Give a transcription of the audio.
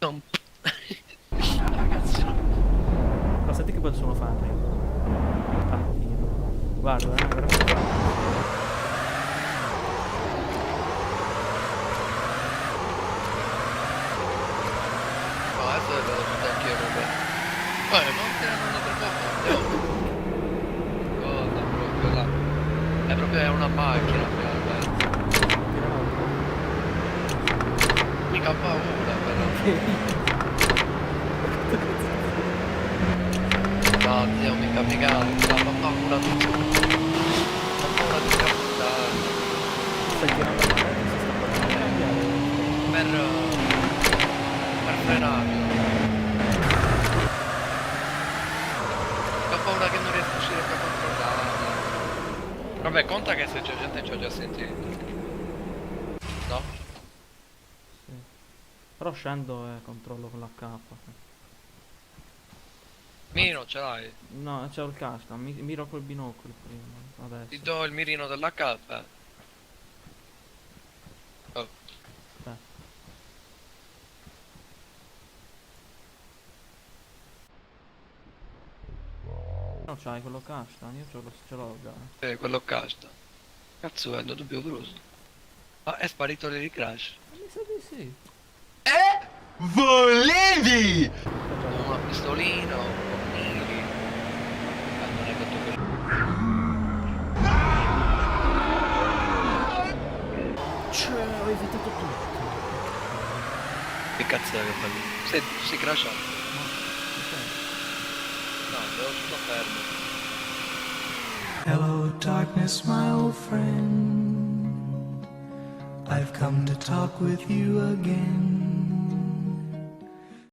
Non... Ragazzi, no. Ma senti che bello sono fatto io. Tantino. Guarda, veramente guarda. No, adesso le vedo tutte anch'io proprio. Ma non tirano troppo forte. Cosa proprio là. È proprio una macchina, guarda. Mica ho paura però. No, zio, mica, ho paura di... Ho paura di capitare. Stai tirando la testa, si sta parlando. Per frenarlo. Ho paura che non riesco a uscire più a controllarla. Vabbè, conta che se c'è gente ci ho già sentito. No? Sì. Però scendo e controllo con la K. Mino, ce l'hai? No, c'ho il casco, miro col binocolo prima, Ti adesso. do il mirino dell'HP. Oh, Aspetta. No, c'hai quello custom, io ce l'ho già. quello casta. Cazzo è, dubbio brutto. Ah, è sparito lì Crash. Mi sa di sì. Volevi! Una pistolina, un po' mili. Non è tutto quello. Cioè, ho evitato tutto. Che cazzo è che fa lì? Sei crashato? No, devo tutto fermo. Hello, darkness, my old friend. I've come to talk with you again.